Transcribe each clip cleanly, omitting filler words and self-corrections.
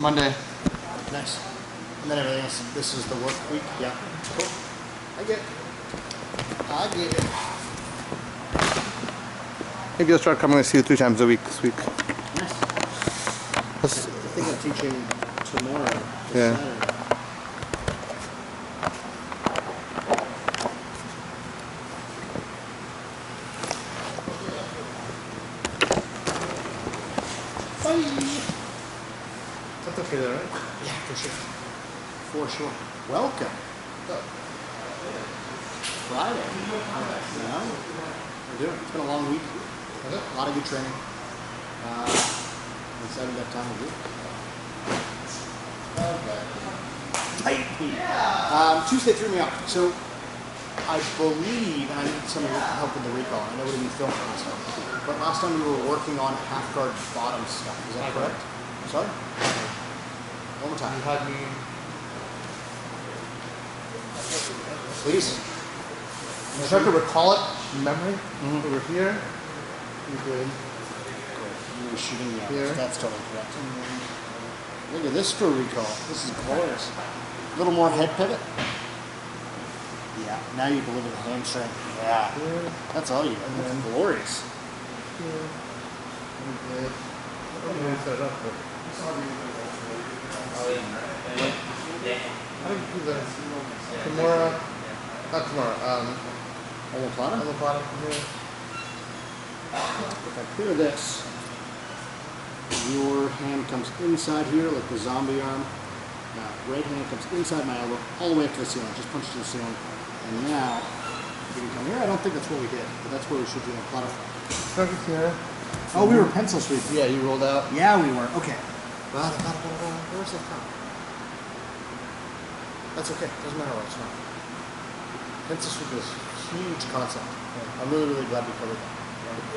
Monday. Nice. And then everything else, this is the work week. Yeah. Cool. I get it. Maybe I'll start coming to see you 3 times a week this week. Nice. I think I'm teaching tomorrow. Yeah. Saturday. That's okay though, right? Yeah, for sure. For sure. Welcome. Friday. You know? We're doing it. It's been a long week. A lot of good training. I'm excited that time of week. Tight. Tuesday threw me off. So I believe, and I need some help with the recall. I know we didn't film last time, but last time we were working on half guard bottom stuff. Is that correct? Sorry? One more time. You had me. Please. I tried to recall it in memory. Over here. You did. You were shooting me out. Here. That's totally correct. Look at this for recall. This is glorious. A little more head pivot. Yeah. Now you deliver the hamstring. Yeah. Here. That's all you got. That's glorious. Here. You did. I don't know how to set it up, but I think do the tomorrow. Not tomorrow. Omoplata? Omoplata from here. If I clear this, your hand comes inside here like the zombie arm. Right hand comes inside my elbow, all the way up to the ceiling. Just punch to the ceiling. And now, did we come here? I don't think that's what we did, but that's where we should do the plata from. Start with here. Oh, we were pencil sweeping. Yeah, you rolled out. Yeah, we were. Okay. Where's that from? That's okay. Doesn't matter where it's from. Pencil sweep is a huge concept. I'm really, really glad we covered that.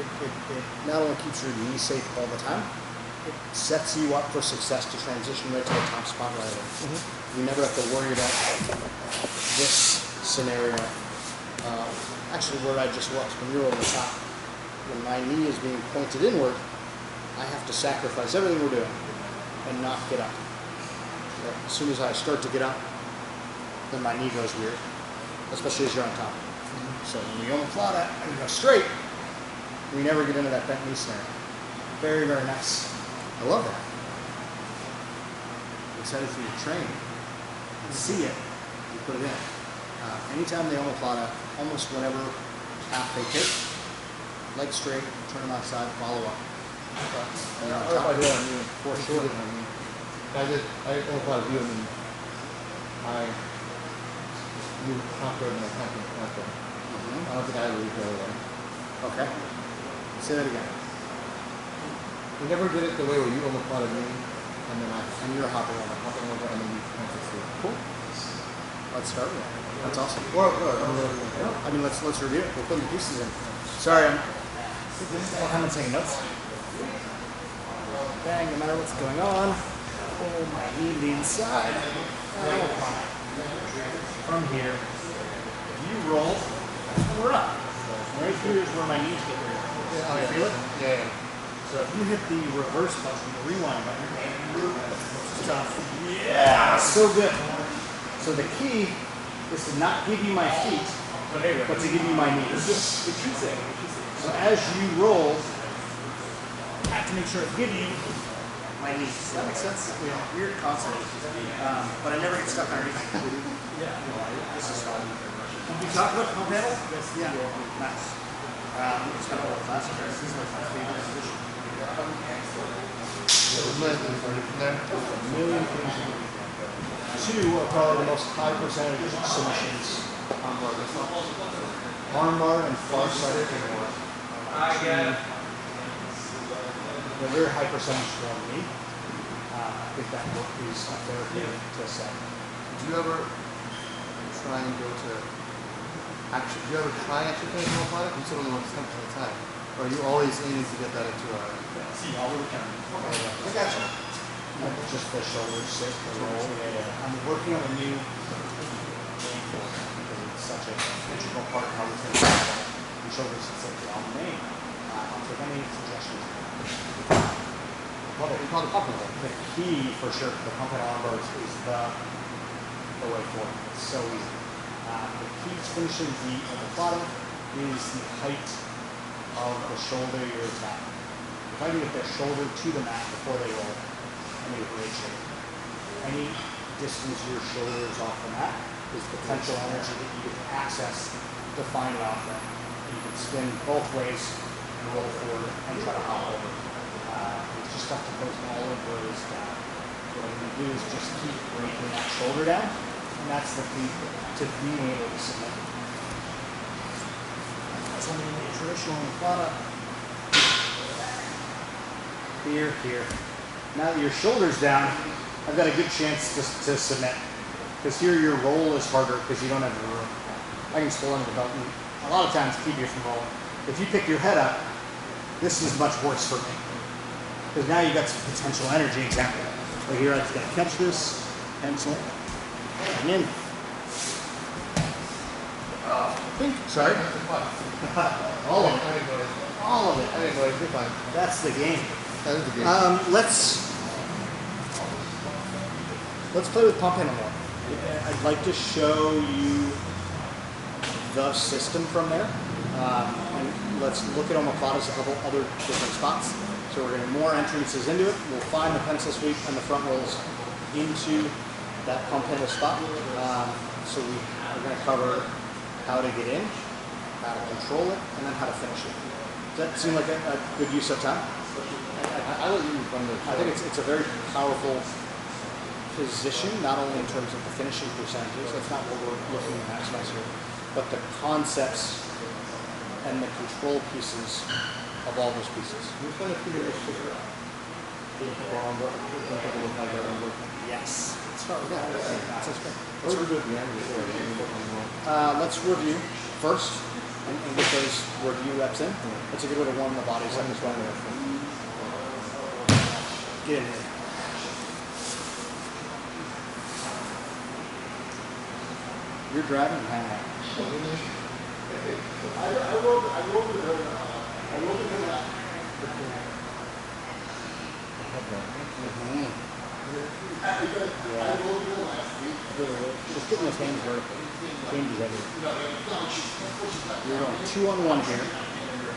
It not only keeps your knee safe all the time, it sets you up for success to transition right to the top spot right away. You never have to worry about this scenario. Actually, where I just was, when you're over the top, when my knee is being pointed inward, I have to sacrifice everything we're doing and not get up. As soon as I start to get up, then my knee goes weird, especially as you're on top. So when we omoplata and we go straight, we never get into that bent knee scenario. Very, very nice. I love that. I'm excited for your training. You see it, you put it in. Anytime they omoplata, almost whenever half they take, leg straight, turn them outside, follow up. And you're on top. I did on you. For sure. I omoplata you and then I you conquer and I conquer. I don't think I really go away. Okay. Say that again. We never did it the way where you omoplata me and then And you're hopping over. and then you cancel through. Cool. Let's start with that. That's awesome. Or I mean, let's review it. We'll put the pieces in. Sorry, I'm not taking notes. Bang, no matter what's going on. Oh, my knee to the inside. From here, if you roll, we're up. Right here is where my knees get weird. You feel it? yeah. So if you hit the reverse button, the rewind button, tough. Yeah, so good. So the key is to not give you my feet, but to give you my knees. So as you roll, I have to make sure I give you my knees. Does that make sense? Yeah. Weird concept. But I never get stuck underneath. This is fun. Did we talk about pump handle? Yeah. Nice. It's kind of old classic. This is like my favorite position. Two are probably the most high percentage submissions on board. Armbar and far side kickboard. They're very high percentage for me. If that work is up there to set. Did you ever try and go to action? Did you ever try actually playing omoplata? You said only 1 attempt at a time. Or are you always aiming to get that into a... All the time. I got you. Just the shoulders sit, the roll. I'm working on a new game for it because it's such an integral part of how we think about it. The shoulders sit on the name. I'll take any suggestions. We call it pump and hold. The key for sure, the pump and arm bars is the way forward. It's so easy. The key to finishing the plotting is the height of the shoulder you're attacking. If I can get their shoulder to the mat before they roll, I need a great shoulder. Any distance your shoulder is off the mat is potential energy that you get to access to find it off there. You can spin both ways and roll forward and try to hop over. It's just stuff that goes all over his down. What I'm going to do is just keep breaking that shoulder down, and that's the key to being able to submit. That's only a traditional product. Here, here. Now that your shoulder's down, I've got a good chance to submit. Because here your roll is harder because you don't have the room. I can just pull under the belt and a lot of times keep you from rolling. If you pick your head up, this is much worse for me. Because now you've got some potential energy example. Like here I just gotta catch this, pencil, and in. Sorry? All of it. All of it. I didn't know it. You're fine. That's the game. That is the game. Let's play with pump animal. I'd like to show you the system from there. And let's look at omoplatas, a couple other different spots. So we're going to more entrances into it. We'll find the pencil sweep and the front rolls into that pump handle spot. So we're going to cover how to get in, how to control it, and then how to finish it. Does that seem like a good use of time? I would use from the. I think it's a very powerful position, not only in terms of the finishing percentages, that's not what we're looking to maximize here, but the concepts and the control pieces of all those pieces. You're trying to figure this shit out. Yes. Let's start with that. That's great. Let's review first and get those review reps in. That's a good way to warm the bodies up as well. Get in here. You're driving, hang on. Just getting those hands vertical. Changes everything. You're going 2-on-1 here,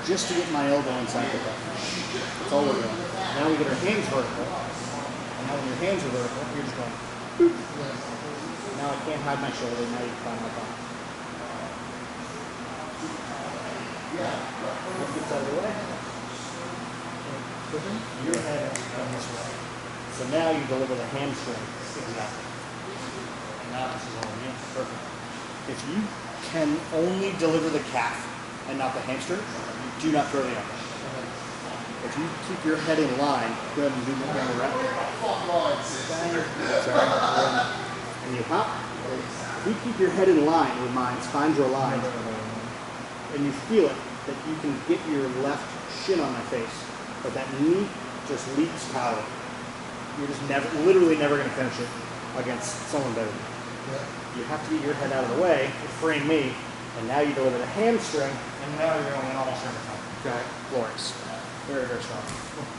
just to get my elbow inside the button. That's all we're doing. Now we get our hands vertical. And now when your hands are vertical, you're just going boop. Now I can't hide my shoulder, now you can find my button. Let's get out of the way. Your head on this way. So now you deliver the hamstring. Exactly. And now this is all in. Perfect. If you can only deliver the calf and not the hamstring, do not throw the arm. If you keep your head in line, go ahead and do one more rep. Sorry. And you hop. If you keep your head in line with mine, spines are aligned, and you feel it, that you can get your left shin on my face, but that knee just leaks power. You're just literally never going to finish it against someone better than you. You have to get your head out of the way to frame me, and now you deliver the hamstring, and now you're going in almost every time. Okay. Glorious. Very, very strong.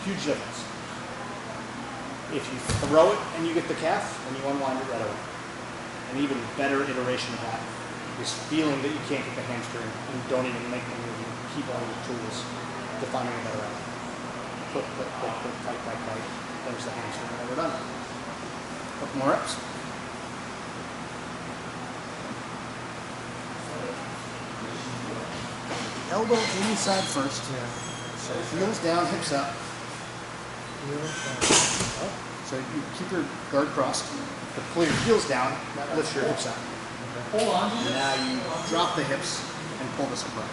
Huge difference. If you throw it and you get the calf, then you unwind it right away. An even better iteration of that is feeling that you can't get the hamstring and don't even make the move. You keep all your tools to finding a better outcome. Click, click, click, click, tight, tight, tight. There's the hamstring, and we're done. Couple more reps. Elbow inside first. Yeah. So heels down, hips up. So you keep your guard crossed, but pull your heels down, that lifts your hips up. Okay. Hold on. And now you drop the hips and pull this across.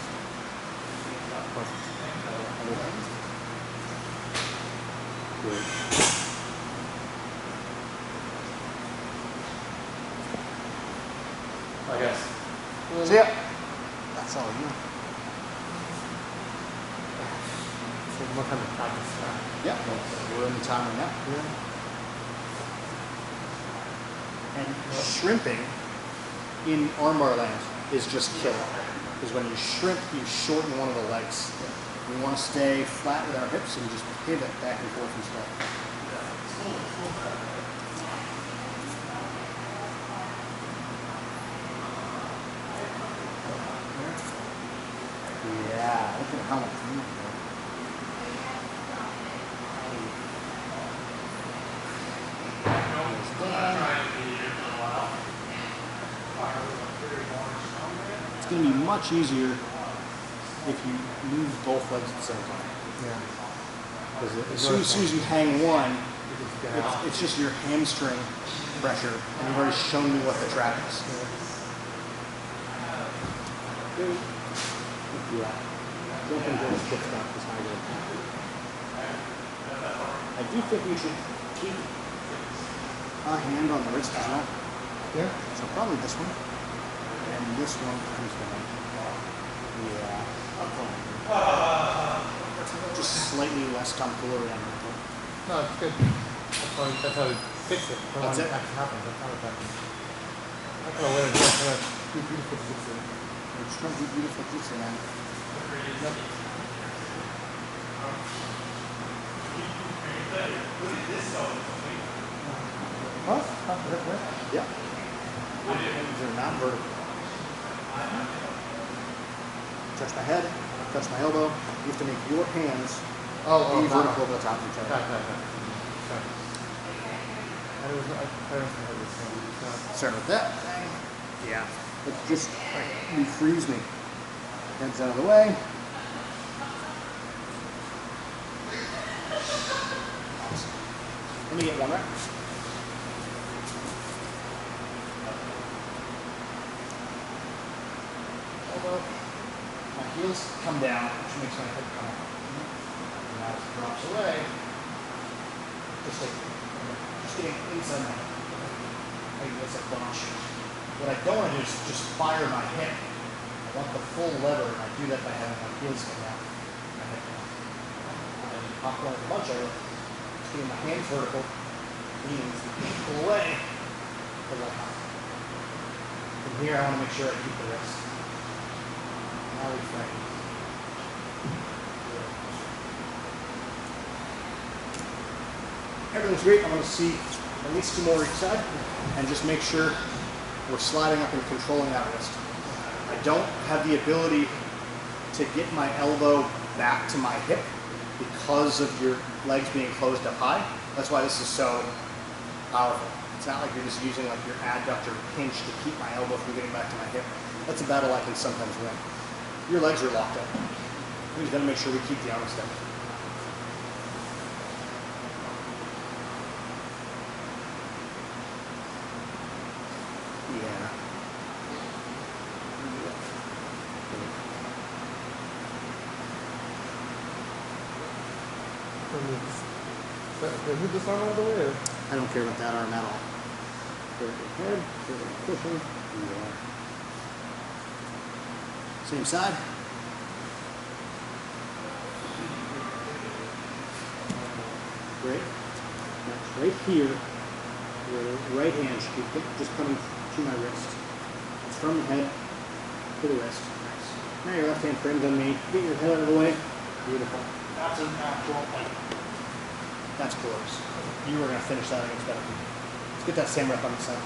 Perfect. Good. I guess. See ya. That's all you. So what kind of practice? Yeah. We're in the time right now. Yeah. And shrimping in armbar land is just killer. Because when you shrimp, you shorten one of the legs. We want to stay flat with our hips and just pivot back and forth instead. Yeah, look at how much room there. It's going to be much easier if you use both legs at the same time. Yeah. Because as soon as you hang one, it's just your hamstring pressure, and you've already shown me what the trap is. Yeah. Don't think there's a quick stop this high grade. I do think we should keep a hand on the wrist as well. Yeah. So probably this one. And this one comes down. Yeah. Just slightly less tomfoolery on that one. No, it's good. That's how we fix it. That's it. Actually happens. That's how it happens. I don't know what it is. I'm going to do beautiful jiu-jitsu. We're just trying to do beautiful jiu-jitsu, man. Huh? Yeah. Hands are not vertical. Touch my head, touch my elbow. You have to make your hands be vertical at the top of each other. Start with that. Yeah. Let's just you freeze me. Heads out of the way. Awesome. Let me get one right. My heels come down, which makes my head come up. And now it drops away. Just getting inside my head. Maybe that's a bunch. What I don't want to do is just fire my hip. I want the full lever, and I do that by having my heels come down. My head down. And then pop like a bunch of it. Just getting my hands vertical. Means pull away. Pull like that. From here, I want to make sure I keep the wrist. Now we frame. Everything's great. I'm going to see at least 2 more each side and just make sure we're sliding up and controlling that wrist. I don't have the ability to get my elbow back to my hip because of your legs being closed up high. That's why this is so powerful. It's not like you're just using like your adductor pinch to keep my elbow from getting back to my hip. That's a battle I can sometimes win. Your legs are locked up. We just got to make sure we keep the arm steady. Yeah. Move this arm out of the way? I don't care about that arm at all. Head, cushion. Same side. Great. That's right here where the right hand should be just coming to my wrist. It's from the head to the wrist. Nice. Now your left hand frames on me. Get your head out of the way. Beautiful. That's an actual fight. That's close. You were going to finish that against better people. Let's get that same rep on the side.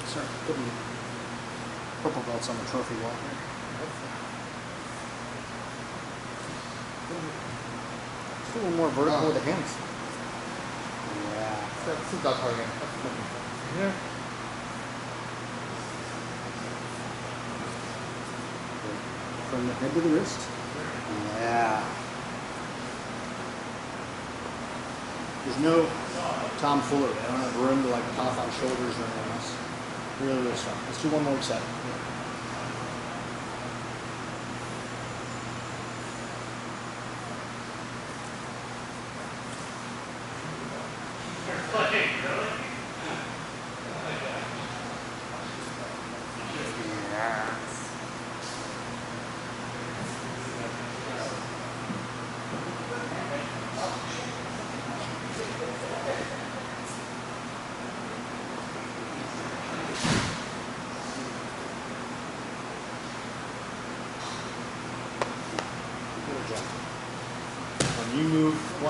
Start putting purple belts on the trophy wall here. Just a little more vertical with the hands. Yeah. This is dog target. Here. From the head to the wrist. Yeah. There's no tomfoolery. I don't have room to like pop on shoulders or anything else. Really, really strong. Let's do one more set.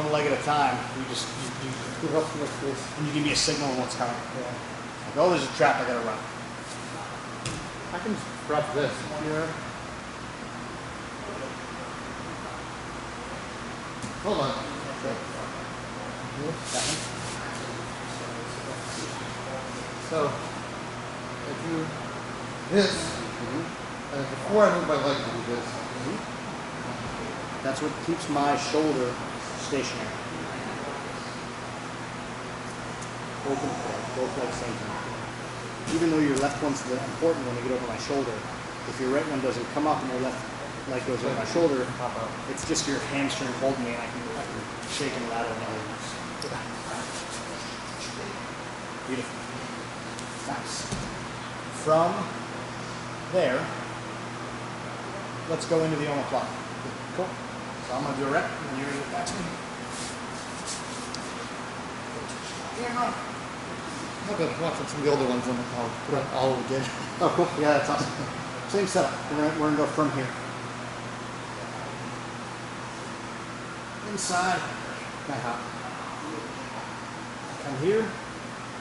one leg at a time. You It helps me with this. and you give me a signal of what's coming. Yeah. Like, oh, there's a trap, I gotta run. I can grab this. Yeah. Hold on. Okay. That one. So, I do this, and before I move my leg, I do this. That's what keeps my shoulder stationary. Open play, both legs same time. Even though your left one's the important one to get over my shoulder, if your right one doesn't come up and your left leg goes over my shoulder, it's just your hamstring holding me and I can shake and rattle my legs. Beautiful. Nice. From there, let's go into the omoplata. Cool. So I'm going to do a rep and you're going to catch me. Yeah, I'm going to watch some of the older ones and I'll put it all again. oh, cool. Yeah, that's awesome. Same setup. We're going to go from here. Inside. Night hop. Come here.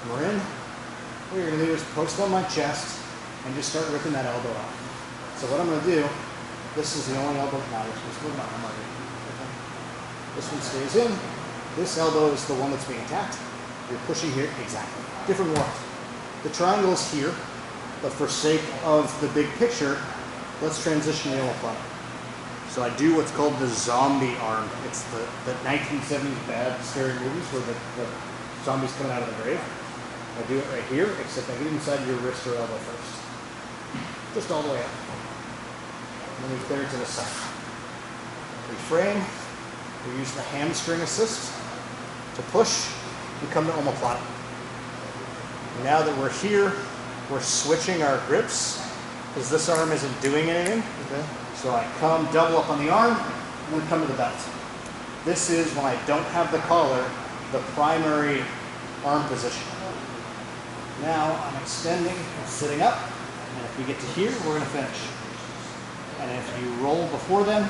We're in. What you're going to do is post on my chest and just start ripping that elbow out. So what I'm going to do, this is the only elbow. Now this one's not. This one stays in. This elbow is the one that's being attacked. You're pushing here. Exactly. Different world. The triangle is here, but for sake of the big picture, let's transition the omoplata. So I do what's called the zombie arm. It's the 1970s bad scary movies where the zombies coming out of the grave. I do it right here, except I get inside your wrist or elbow first. Just all the way up. And then we clear it to the side. Reframe. We use the hamstring assist to push. We come to omoplata. Now that we're here, we're switching our grips because this arm isn't doing anything. Okay. So I come double up on the arm and then come to the belt. This is when I don't have the collar, the primary arm position. Now I'm extending and sitting up, and if we get to here, we're going to finish. And if you roll before then,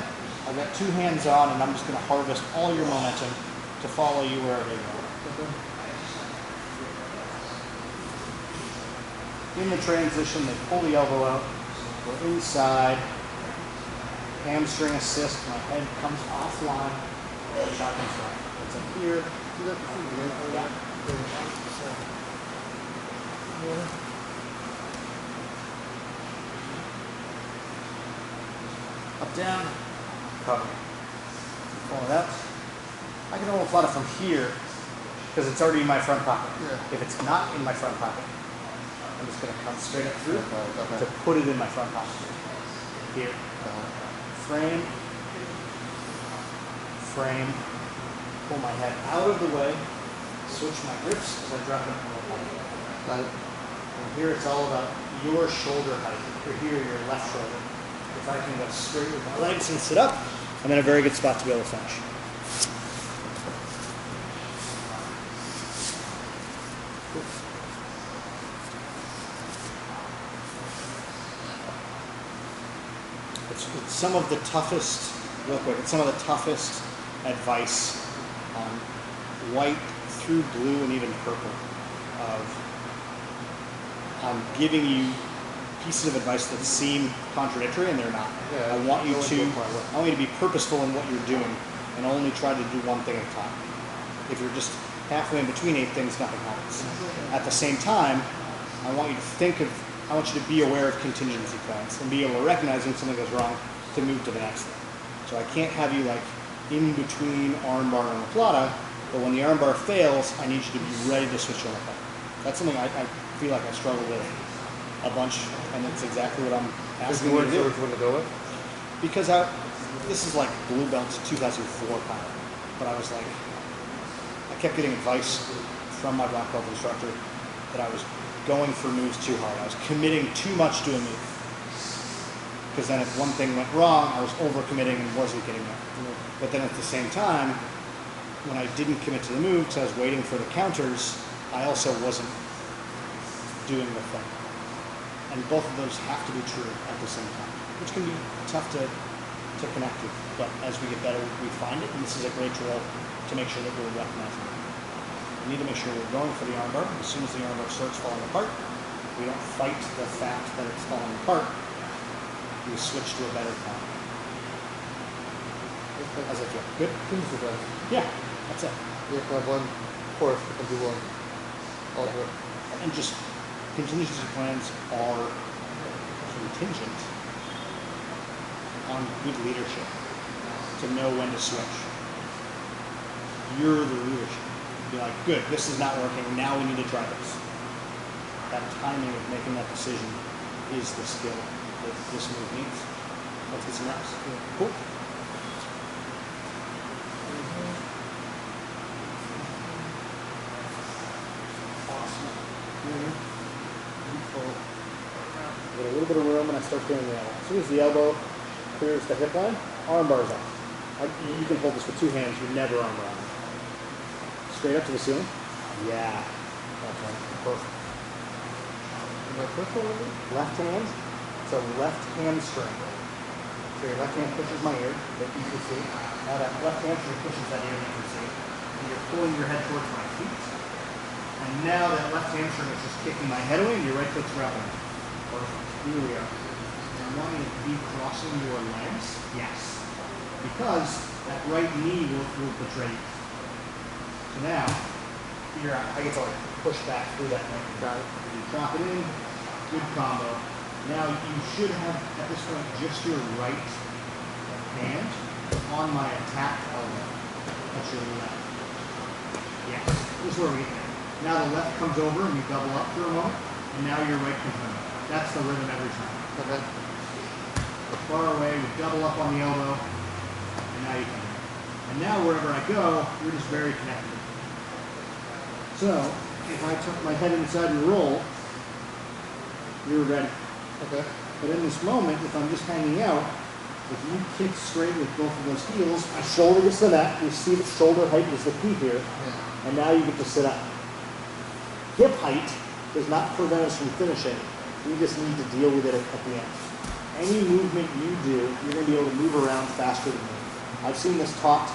I've got two hands on, and I'm just going to harvest all your momentum to follow you wherever you go. In the transition, they pull the elbow out, go inside, hamstring assist, my head comes offline, shotgun strike. It's up here. Yeah. Up, down, cover. Follow that. I can omoplata from here because it's already in my front pocket. Yeah. If it's not in my front pocket, I'm just going to come straight up through Okay. to put it in my front pocket. Here. Frame. Frame. Pull my head out of the way. Switch my grips as I drop it. Got it. And here it's all about your shoulder height. For here, your left shoulder. If I can go straight with my legs and sit up, I'm in a very good spot to be able to finish. It's some of the toughest, real quick, it's some of the toughest advice on white through blue and even purple of I'm giving you pieces of advice that seem contradictory and they're not. Yeah, I want you to be purposeful in what you're doing and only try to do one thing at a time. If you're just halfway in between 8 things, nothing happens. At the same time, I want you to be aware of contingency plans and be able to recognize when something goes wrong to move to the next thing. So I can't have you like in between armbar and omoplata, but when the armbar fails, I need you to be ready to switch to omoplata. That's something I feel like I struggle with a bunch, and that's exactly what I'm asking you to do. Which one to go with? Because this is like blue belt 2004 kind of, but I was like, I kept getting advice from my black belt instructor that I was going for moves too hard. I was committing too much to a move. Because then if one thing went wrong, I was overcommitting and wasn't getting there. But then at the same time, when I didn't commit to the move because I was waiting for the counters, I also wasn't doing the thing. And both of those have to be true at the same time, which can be tough to to connect with. But as we get better, we find it, and this is a great drill to make sure that we're recognizing it. We need to make sure we're going for the armbar. As soon as the armbar starts falling apart, we don't fight the fact that it's falling apart. We switch to a better count. How's that feel? Good? Seems the best. Yeah, that's it. You have to have one course that can do one. All Yeah. good. And just contingency plans are contingent on good leadership to know when to switch. You're the leadership. Be like, good, this is not working, now we need to try this. That timing of making that decision is the skill that this move needs. Let's get some reps. Cool. Awesome. Get a little bit of room and I start feeling the elbow. As soon as the elbow clears the hip line, arm bars up. You can hold this with two hands, you never arm bar. Straight up to the ceiling. Yeah. That's right. Perfect. Am I first one? Left hand. It's a left hamstring. So your left hand pushes my ear, that you can see. Now that left hamstring pushes that ear, you can see. And you're pulling your head towards my feet. And now that left hamstring is just kicking my head away and your right foot's grabbing. Perfect. Here we are. Now I want you to be crossing your legs. Yes. Because that right knee will betray you. So now, figure out, I get to like push back through that neck. Got it. You drop it in, good combo. Now you should have, at this point, just your right hand on my attack elbow. That's your left. Yes, this is where we get there. Now the left comes over and you double up for a moment, and now your right comes in. That's the rhythm every time. Okay. Far away, we double up on the elbow, and now you come in. And now wherever I go, you're just very connected. So, if I tuck my head inside and roll, you're ready. Okay. But in this moment, if I'm just hanging out, if you kick straight with both of those heels, my shoulder gets to that. You see that shoulder height is the key here. Yeah. And now you get to sit up. Hip height does not prevent us from finishing. We just need to deal with it at the end. Any movement you do, you're going to be able to move around faster than me. I've seen this taught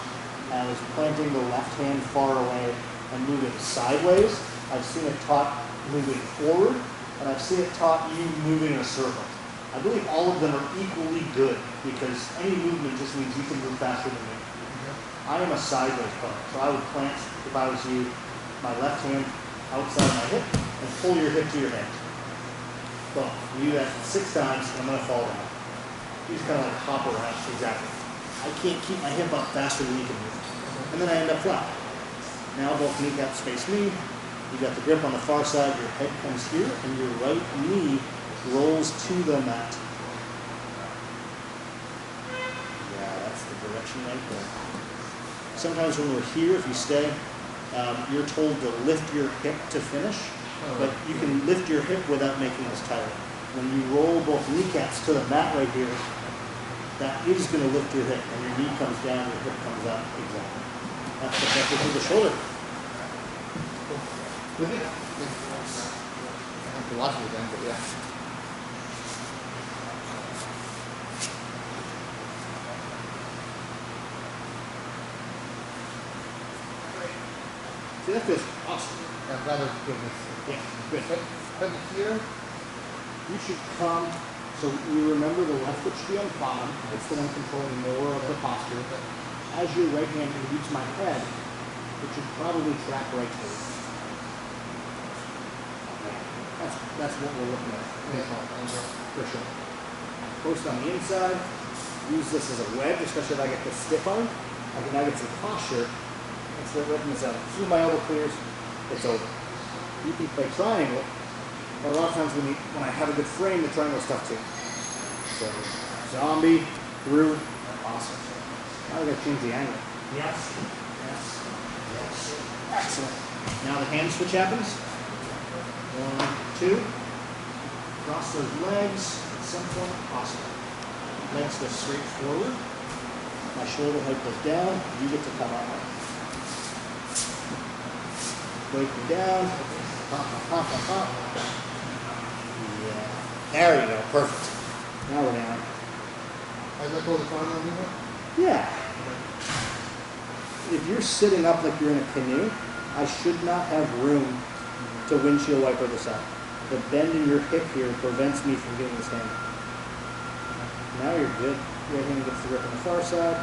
as planting the left hand far away and moving sideways. I've seen it taught moving forward, and I've seen it taught you moving in a circle. I believe all of them are equally good because any movement just means you can move faster than me. I am a sideways player, so I would plant, if I was you, my left hand outside my hip and pull your hip to your head. Boom. You do that 6 times, and I'm going to fall down. You just kind of like hop around. Exactly. I can't keep my hip up faster than you can move. And then I end up flat. Now both kneecaps face me. You got the grip on the far side. Your head comes here, and your right knee rolls to the mat. Yeah, that's the direction right there. Sometimes when we're here, if you stay, you're told to lift your hip to finish, but you can lift your hip without making this tighter. When you roll both kneecaps to the mat right here, that is going to lift your hip, and your knee comes down, your hip comes up. Exactly. That's the pressure through the shoulder. I have to watch it again, but yeah. See, that feels awesome. I'd rather give this. Yeah, good. But here, You should come, so you remember the left foot should be on the bottom. It's the one controlling more of the posture. As your right hand meets my head, it should probably track right to you. That's what we're looking at. For sure. Post on the inside. Use this as a wedge, especially if I get this stiff arm. I can now get some posture. Instead of ripping this out. As soon as my elbow clears, it's over. You can play triangle. But a lot of times when I have a good frame, the triangle's tough too. So, zombie, through, awesome. Now we gotta change the angle. Yes, yes, yes. Excellent. Now the hand switch happens. 1, 2. Cross those legs at some point. Awesome. Legs go straight forward. My shoulder height goes down. You get to come up. Break me down. Pop, pop, pop, pop. Yeah. There you go. Perfect. Now we're down. I let go of the farm on you? Yeah. If you're sitting up like you're in a canoe, I should not have room to windshield wiper this out. The bend in your hip here prevents me from getting this hand. Now you're good. Right hand gets the grip on the far side.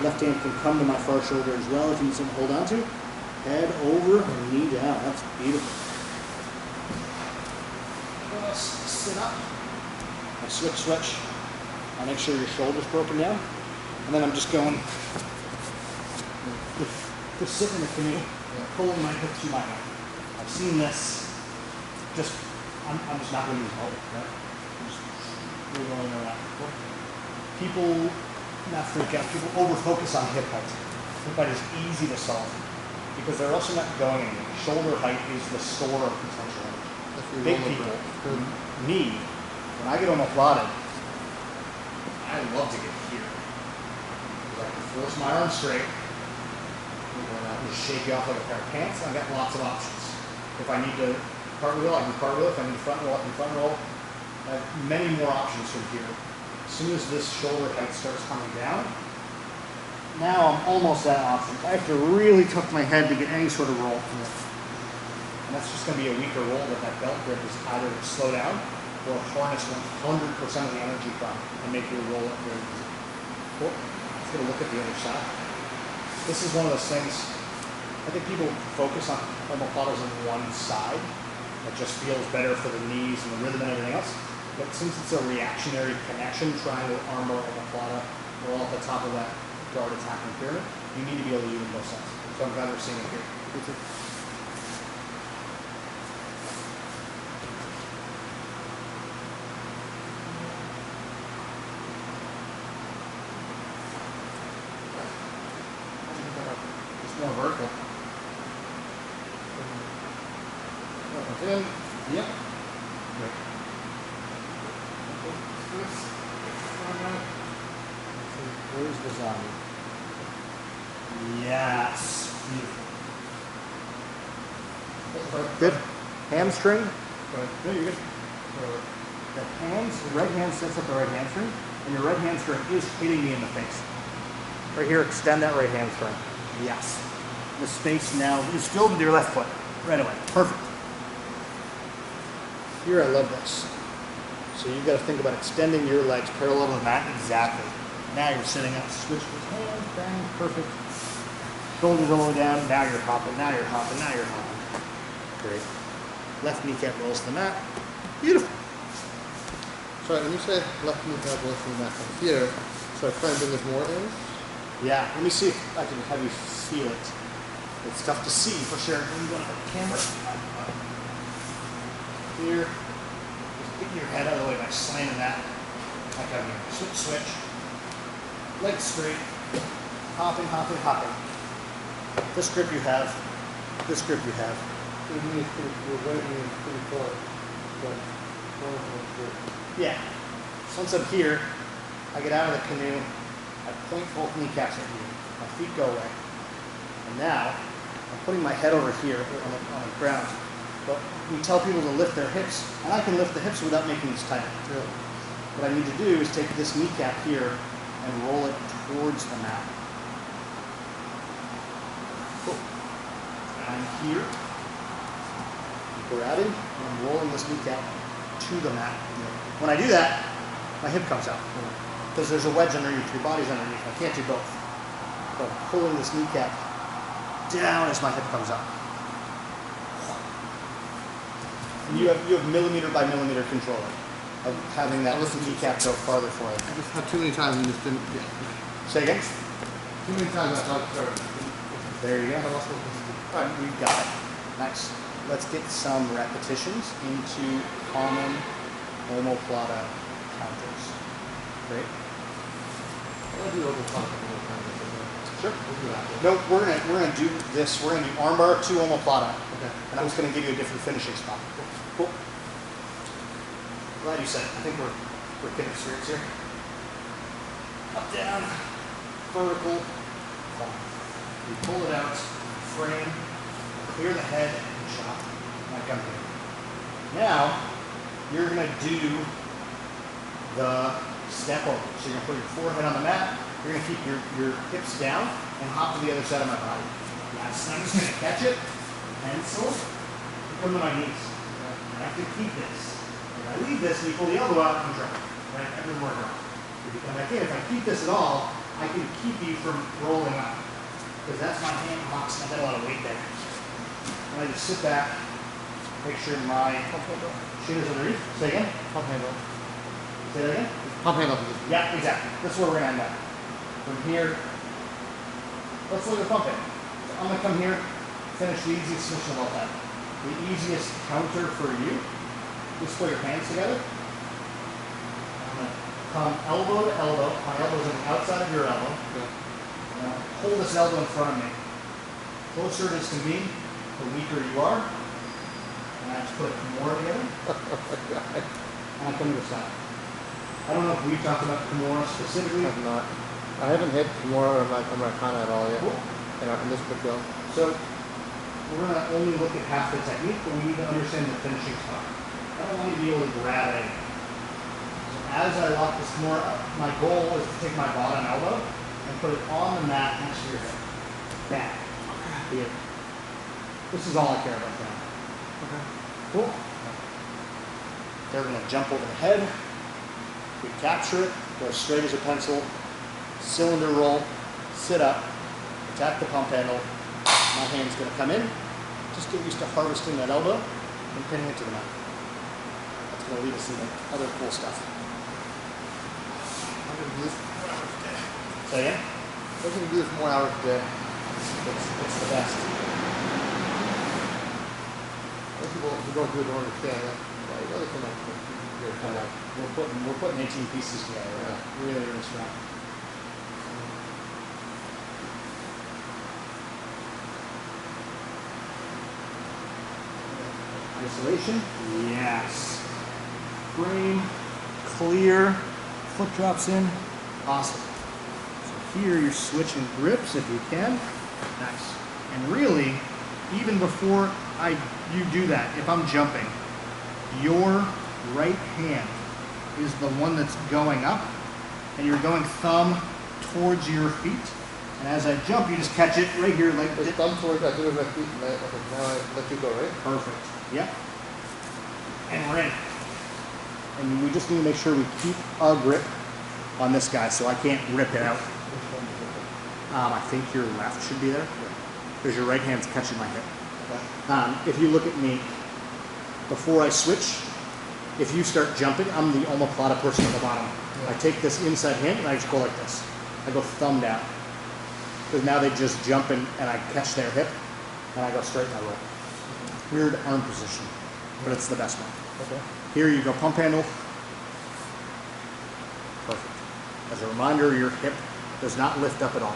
Left hand can come to my far shoulder as well if you need something to hold on to. Head over and knee down. That's beautiful. Sit up. I switch. I make sure your shoulder's broken down. And then I'm just going, just sitting in the canoe, pulling my hip to my hand. I've seen this. I'm just not going to use all of it, right? We're going around. People, not freak out, people over-focus on hip height. Hip height is easy to solve because they're also not going anywhere. Shoulder height is the store of potential energy. Big people, me, when I get omoplated, I love to get here. Because I can force my arms straight, and just shake you off like a pair of pants, and I've got lots of options. If I need to cartwheel, I can cartwheel. If I need to front roll, I can front roll. I have many more options from here. As soon as this shoulder height starts coming down, now I'm almost at an option. I have to really tuck my head to get any sort of roll. And that's just going to be a weaker roll that belt grip is either slow down or harness 100% of the energy from and make your roll up very easy. Cool. Let's get a look at the other side. This is one of those things, I think people focus on omoplatas on one side. It just feels better for the knees and the rhythm and everything else. But since it's a reactionary connection, triangle, armbar, omoplata, we're all at the top of that guard attacking pyramid, you need to be able to use both sides. So I'm glad we're seeing it here. More vertical. In. Yep. Great. Where's the zombie? Yes. Beautiful. Good. Hamstring. No, you're good. The right hand sets up the right hamstring, and your right hamstring is hitting me in the face. Right here, extend that right hamstring. Yes. The space now is filled with your left foot. Right away. Perfect. Here I love this. So you've got to think about extending your legs parallel to the mat. Exactly. Now you're sitting up. Switch with hands. Bang. Perfect. Shoulders all the way down. Now you're hopping. Now you're hopping. Now you're hopping. Great. Left kneecap rolls to the mat. Beautiful. Sorry, when you say left kneecap rolls to the mat from here, so I try and bring this more in? Yeah, let me see if I can have you feel it. It's tough to see for sure. When you go to the camera. Here. Just get your head out of the way by slamming that. Back out here. Switch. Legs straight. Hopping. This grip you have. This grip you have. Your knee is pretty far. Yeah. So once I'm here, I get out of the canoe. I point both kneecaps at you. My feet go away. And now, I'm putting my head over here on the ground. But we tell people to lift their hips, and I can lift the hips without making these tighter. Yeah. What I need to do is take this kneecap here and roll it towards the mat. Cool. I'm here. Grabbing, and I'm rolling this kneecap to the mat. When I do that, my hip comes out. Because there's a wedge underneath, your body's underneath. I can't do both. So I'm pulling this kneecap down as my hip comes up. And you have millimeter by millimeter control of having that kneecap go farther for you. I just had too many times and just didn't. Yeah. Say again? Too many times I thought, sorry. There you go. All right, we've got it. Nice. Let's get some repetitions into common omoplata counters. Great. I'll do omoplata. Sure. No, we're gonna do this. We're gonna do armbar to omoplata. Okay. And I'm just gonna give you a different finishing spot. Cool. Glad you said it. I think we're getting straight here. Up, down, vertical, climb. We pull it out, frame, clear the head, and chop. Like I'm here. Now, you're gonna do the step over. So you're gonna put your forehead on the mat, you're gonna keep your hips down and hop to the other side of my body. I'm just gonna catch it, pencil, and come to my knees. I have to keep this. If I leave this and you pull the elbow out, I'm dropping. Right? That doesn't work out. If you come back in, if I keep this at all, I can keep you from rolling up. Because that's my hand box, and I've got a lot of weight there. And I just sit back, make sure my chin is underneath. Say again? Pump handle. Say that again? Pump handle. Yeah, exactly. That's where we're gonna end up. From here, let's look at the pump handle. So I'm gonna come here, finish the easiest submission of all time. The easiest counter for you, just put your hands together. I'm gonna come elbow to elbow. My elbow's on the outside of your elbow. Now hold this elbow in front of me. Closer it is to me, the weaker you are. And I just put Kimura together. And I come to the side. I don't know if we've talked about Kimura specifically. I have not. I haven't hit Kimura or Americana at all yet. Cool. In this quick So we're going to only look at half the technique, but we need to understand the finishing spot. I don't want you to be able to grab anything. So as I lock this Kimura up, my goal is to take my bottom elbow and put it on the mat next to your hip. Bam. Here. This is all I care about now. Okay. Cool. They're going to jump over the head. We capture it, go as straight as a pencil, cylinder roll, sit up, attack the pump handle. My hand's going to come in. Just get used to harvesting that elbow and pinning it to the mat. That's going to lead us into other cool stuff. I'm going to do this more hours a day. Say again? I'm going to do this more hours a day. It's the best. Most people who don't do it don't understand that. Well, you really come out. We're putting 18 pieces together. Right? Really, really strong. Isolation? Yes. Frame, clear, foot drops in. Awesome. So here you're switching grips if you can. Nice. And really, even before you do that, if I'm jumping, your right hand is the one that's going up, and you're going thumb towards your feet. And as I jump, you just catch it right here, like the thumb towards, I do it with my feet, and now I let you go, right? perfect. Yep. And we're in. And we just need to make sure we keep a grip on this guy, so I can't rip it out. I think your left should be there, because your right hand's catching my hip. Okay. If you look at me, before I switch, if you start jumping, I'm the omoplata person at the bottom. Yeah. I take this inside hand and I just go like this. I go thumb down. Because now they just jump and I catch their hip and I go straight and I roll. Weird arm position, but it's the best one. Okay. Here you go, pump handle. Perfect. As a reminder, your hip does not lift up at all.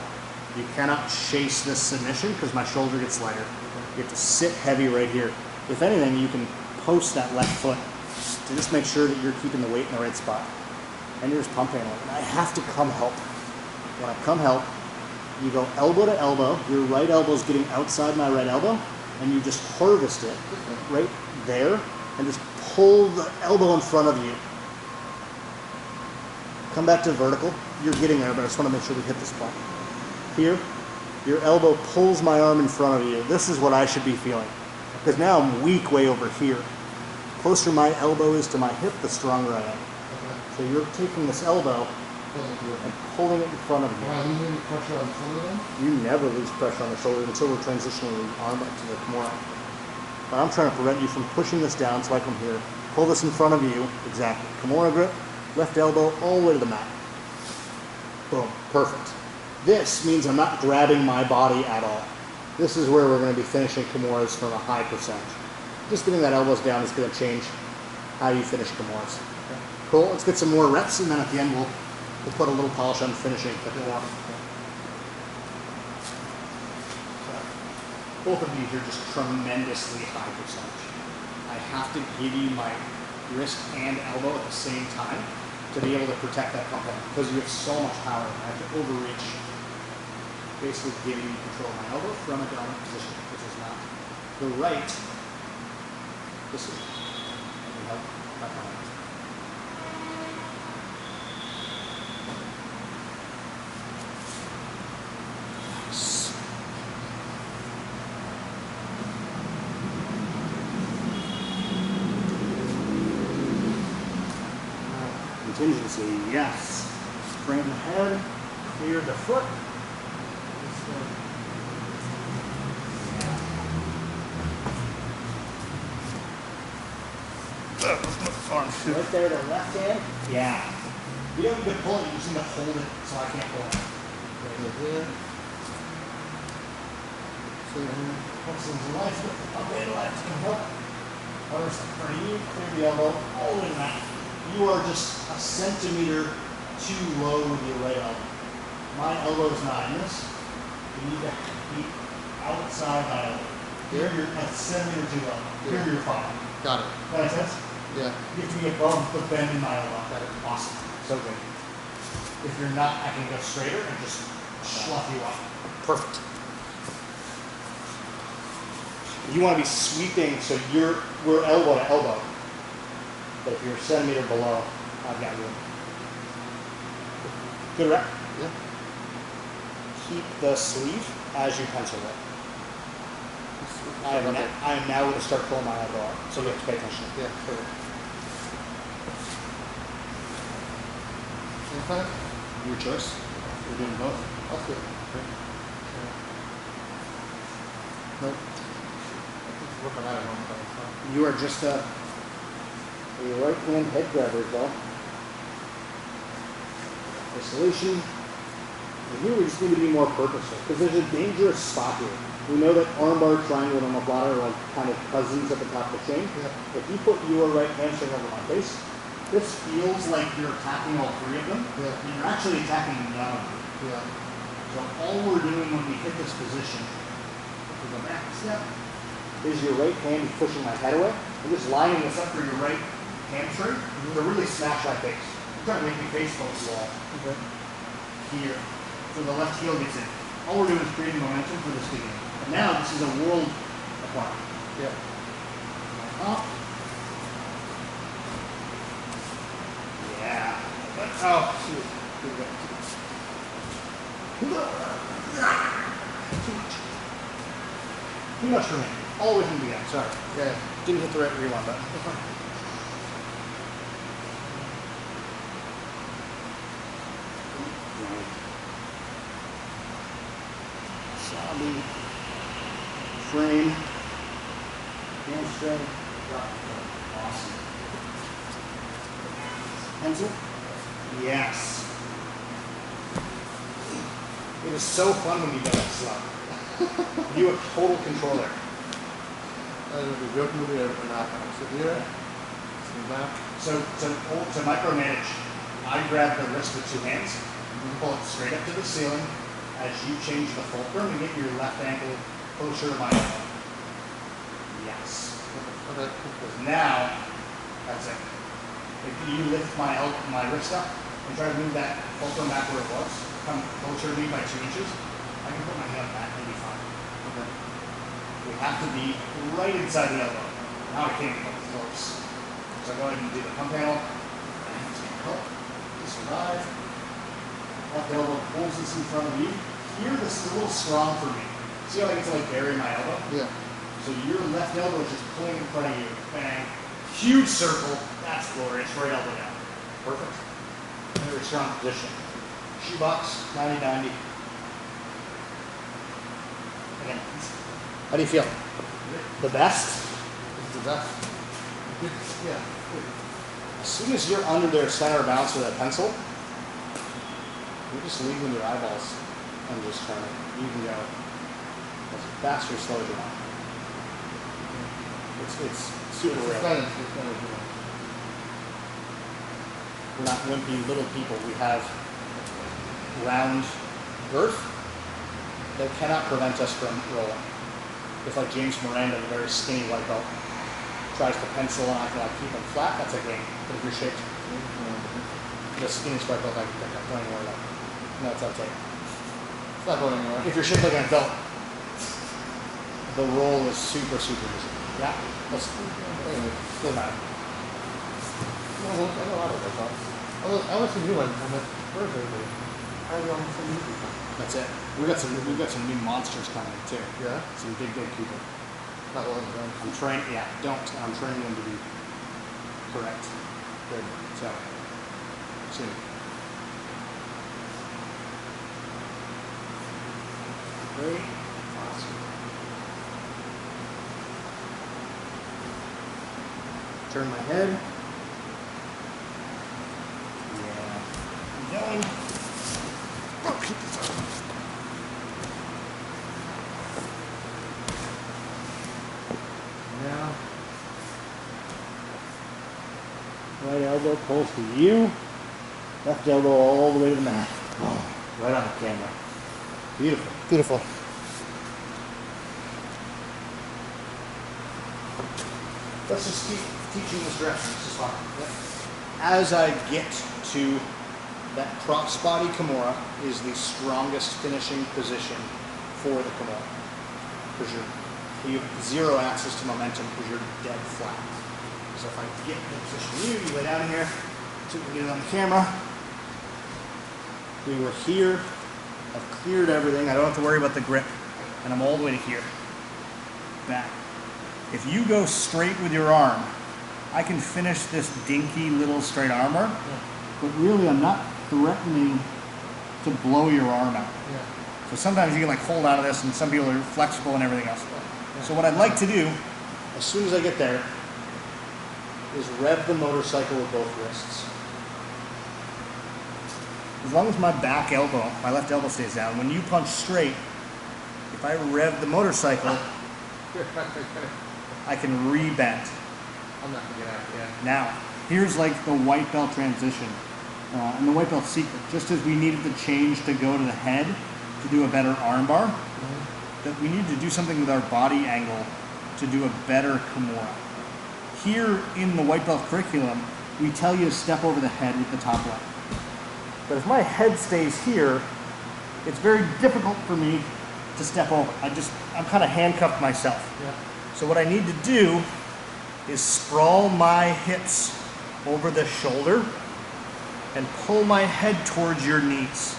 You cannot chase this submission because my shoulder gets lighter. You have to sit heavy right here. If anything, you can post that left foot to just make sure that you're keeping the weight in the right spot. And you're just pump handling. And I have to come help. When I come help, you go elbow to elbow. Your right elbow is getting outside my right elbow, and you just harvest it right there, and just pull the elbow in front of you. Come back to vertical. You're getting there, but I just want to make sure we hit the spot. Here, your elbow pulls my arm in front of you. This is what I should be feeling. Because now I'm weak way over here. The closer my elbow is to my hip, the stronger I am. Okay. So you're taking this elbow and pulling it in front of you. Am I losing pressure on the shoulder then? You never lose pressure on the shoulder until we're transitioning the arm up to the Kimura. But I'm trying to prevent you from pushing this down so I come here. Pull this in front of you. Exactly. Kimura grip, left elbow all the way to the mat. Boom. Perfect. This means I'm not grabbing my body at all. This is where we're going to be finishing Kimuras from a high percentage. Just getting that elbows down is going to change how you finish Kimuras. Okay. Cool. Let's get some more reps, and then at the end we'll put a little polish on finishing the Kimura. Both of these are just tremendously high percentage. I have to give you my wrist and elbow at the same time to be able to protect that pump handle, because you have so much power. I have to overreach, basically giving you control of my elbow from a dominant position, which is not the right. This is. contingency. Yes. Frame the head, clear the foot. Right there, the left hand. Yeah. You don't need to pull it, you just need to hold it so I can't pull it. Right here. Once in the left, okay, left, come up. First, for you, clear the elbow, all the way back. You are just a centimeter too low with your right elbow. My elbow is not in this. You need to be outside my elbow. Here, you're a centimeter too low. Here, you're fine. Got it. That makes sense? Yeah. You have to be above the bend in my elbow. Got it. Awesome. So good. If you're not, I can go straighter and just slough you up. Perfect. You want to be sweeping so we're elbow to elbow. But if you're a centimeter below, I've got room. Good rep? Yeah. Keep the sleeve as you pencil it. I am now going to start pulling my elbow out, so you have to pay attention. Yeah, perfect. Same time? Your choice. We're doing both. I'll do it. Nope. Working out at home, but it's fine. You are just a right hand head grabber, though. Isolation. And here we just need to be more purposeful because there's a dangerous spot here. We know that armbar, triangle, and omoplata are like kind of cousins at the top of the chain. Yeah. If you put your right hamstring over my face, this feels like you're attacking all three of them. Yeah. And you're actually attacking none of them. Yeah. So all we're doing when we hit this position, if we go back a step, is your right hand pushing my head away. I'm just lining this up for your right hamstring to really smash my face. You're trying to make me face focus wall. Okay. Here. So the left heel gets in. All we're doing is creating momentum for this beginning. And now this is a world apart. Yeah. Up. Yeah. Oh, shoot. Too much for me. All the way from the beginning. Sorry. Yeah. Didn't hit the right rewind button. Zombie. Frame. Hamstring. Awesome. Pencil? Yes. It is so fun when you go that slow. You have total control there. I don't know if it's real movie or not. So here, sit back. To micromanage, I grab the wrist with two hands, pull it straight up to the ceiling as you change the fulcrum and get your left ankle closer to my elbow. Yes. Okay. Because now, that's it. If you lift my wrist up and try to move that fulcrum back where it was, come closer to me by 2 inches, I can put my hand back and be fine. Okay. We have to be right inside the elbow. Now I can't go close. So go ahead and do the pump handle. To survive. Left elbow pulls this in front of you. Here this is a little strong for me. See how I get to like bury my elbow? Yeah. So your left elbow is just pulling in front of you. Bang. Huge circle. That's glorious. Right elbow down. Perfect. Very strong position. Shoebox, 90-90. Again. How do you feel? The best? This is the best. Yeah. As soon as you're under their center of balance with that pencil, you're just leaving your eyeballs and just trying to, you can go as fast or slow as you want. It's super real. We're not wimpy little people. We have round girth that cannot prevent us from rolling. If like James Miranda, the very skinny white belt, tries to pencil and I can like keep him flat, that's a game. But if you're shaped, the skinniest white belt I can pick up, don't even worry about it. No, it's okay. It's not going anywhere. If you're shaped like an adult, the roll is super, super easy. Yeah? Let's doesn't matter. I know a lot of those thoughts. I want some new ones. I'm like, where's everybody? I want some new people. That's it. We've got some new monsters coming too. Yeah? Some big people. Not one of them. I'm training. Yeah, don't. I'm training them to be correct. Good. So See. Very awesome. Turn my head. Yeah. I'm going. Now, right elbow close to you. Left elbow all the way to the mat. Oh, right on the camera. Beautiful. Beautiful. Let's just keep teaching this direction. This is fine. Yep. As I get to that crossbody Kimura is the strongest finishing position for the Kimura. Because you have zero access to momentum because you're dead flat. So if I get in the position you lay down here, so we can get it on the camera. We were here. I've cleared everything. I don't have to worry about the grip. And I'm all the way to here. Back. If you go straight with your arm, I can finish this dinky little straight armor, but really I'm not threatening to blow your arm out. So sometimes you can like hold out of this, and some people are flexible and everything else. So what I'd like to do, as soon as I get there, is rev the motorcycle with both wrists. As long as my back elbow, my left elbow stays down, when you punch straight, if I rev the motorcycle, I can re-bend. I'm not gonna get out, yeah. Now, here's like the white belt transition. And the white belt secret, just as we needed to change to go to the head to do a better arm bar, that we need to do something with our body angle to do a better Kimura. Here in the white belt curriculum, we tell you to step over the head with the top leg. But if my head stays here, it's very difficult for me to step over. I'm kind of handcuffed myself. Yeah. So what I need to do is sprawl my hips over the shoulder and pull my head towards your knees.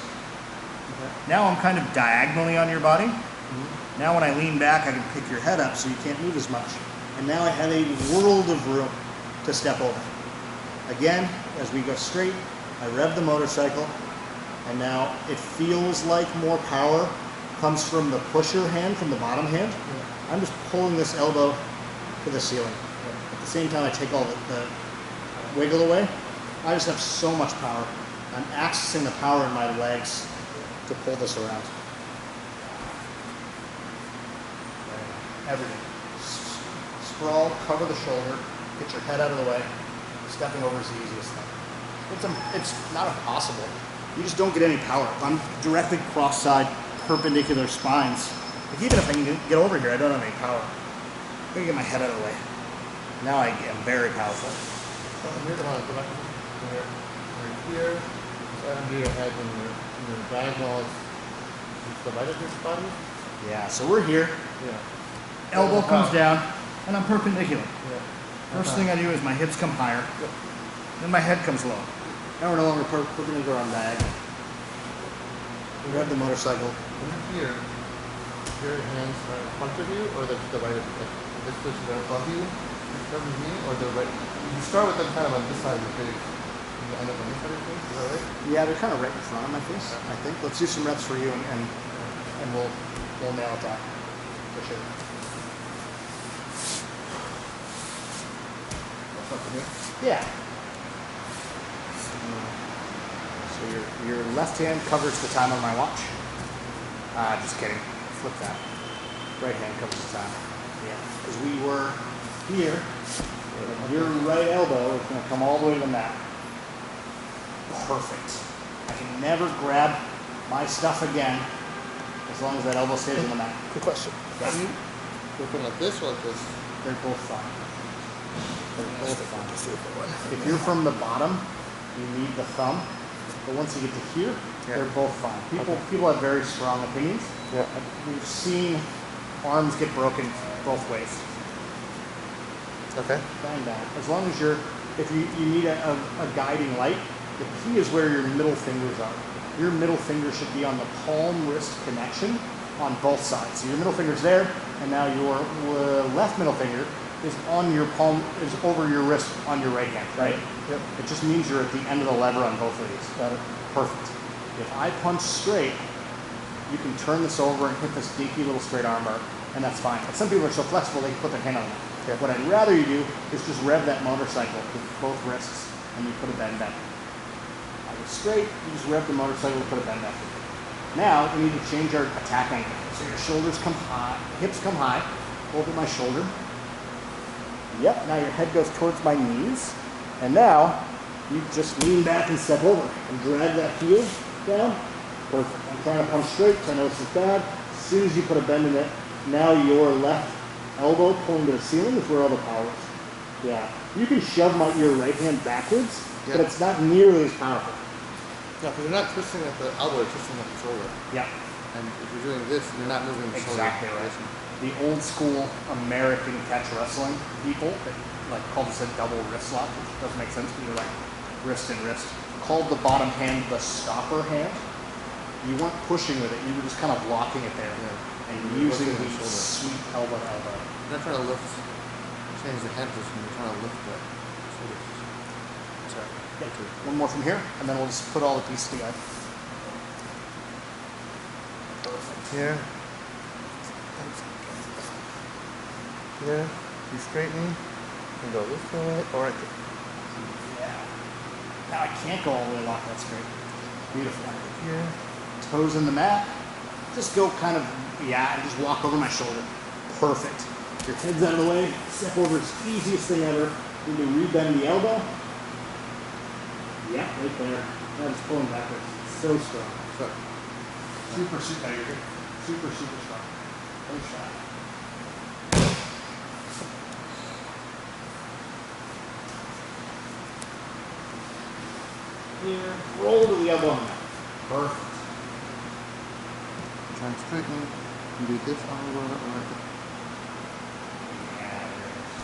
Now I'm kind of diagonally on your body. Now when I lean back, I can pick your head up so you can't move as much. And now I have a world of room to step over. Again, as we go straight, I rev the motorcycle, and now it feels like more power comes from the pusher hand, from the bottom hand. I'm just pulling this elbow to the ceiling. At the same time, I take all the wiggle away. I just have so much power. I'm accessing the power in my legs to pull this around. Everything. Sprawl, cover the shoulder, get your head out of the way. Stepping over is the easiest thing. It's not impossible. You just don't get any power. If I'm directly cross-side, perpendicular spines, like even if I can get over here, I don't have any power. I'm gonna get my head out of the way. Now I am very powerful. So here's the one. Go back. You're here. So under your head when your diagonal is the right of your body. Yeah. So we're here. Yeah. Elbow comes down, and I'm perpendicular. Yeah. First thing I do is my hips come higher, then my head comes low. Now we're no longer perpendicular on diagonal. We grab the motorcycle. When you're here, your hands are in front of you, or the right of you? This position above you, in front of me, or the right? You start with them kind of on this side of your face. You end up on this side of your face. Is that right? Yeah, they're kind of right in front of my face, I think. Let's do some reps for you, and we'll nail it down for sure. Yeah. So your left hand covers the time on my watch. Just kidding. Flip that. Right hand covers the time. Yeah. Because we were here. Your right elbow is going to come all the way to the mat. Perfect. I can never grab my stuff again as long as that elbow stays on the mat. Good question. Yeah. Are you looking like this or like this? They're both fine. If you're from the bottom, you need the thumb. But once you get to here, they're both fine. People have very strong opinions. Yeah. We've seen arms get broken both ways. Okay. Bang bang. As long as if you need a guiding light, the key is where your middle fingers are. Your middle finger should be on the palm wrist connection on both sides. So your middle finger's there, and now your left middle finger is on your palm, is over your wrist on your right hand, right? Yep. It just means you're at the end of the lever on both of these. Got it. Perfect. If I punch straight, you can turn this over and hit this dinky little straight arm bar, and that's fine. But some people are so flexible they can put their hand on it. Yep. What I'd rather you do is just rev that motorcycle with both wrists, and you put a bend back. I go straight, you just rev the motorcycle and put a bend back. Now we need to change our attack angle. So your shoulders come high, hips come high, over my shoulder. Yep, now your head goes towards my knees. And now you just lean back and step over and drag that heel down. Perfect. I'm trying to punch straight, so I know this is bad. As soon as you put a bend in it, now your left elbow pulling to the ceiling is where all the power is. Yeah. You can shove your right hand backwards, but it's not nearly as powerful. Yeah, because you're not twisting at the elbow, you're twisting at the shoulder. Yeah. And if you're doing this, you're not moving the shoulder. Exactly right. The old school American catch wrestling people that like call this a double wrist lock, which doesn't make sense because you're like wrist and wrist. Called the bottom hand the stopper hand. You weren't pushing with it, you were just kind of locking it there and using the sweep elbow to elbow. You're not trying to lift, change the hand position, you're trying to lift the shoulders. Sorry. Okay. One more from here, and then we'll just put all the pieces together. Perfect. Here. Here. You straighten and go this way or right there. Yeah. Now I can't go all the way lock that straight. Beautiful. Here. Toes in the mat. Just go kind of, and just walk over my shoulder. Perfect. Your head's out of the way. Step over is the easiest thing ever. You can rebend the elbow. Yeah, right there. That is pulling backwards. So strong. So, Super, super, you're good. Super, super strong. No shot. Here, roll to the elbow on that. Perfect. try and straighten and do this on the right there. Yeah, there it is.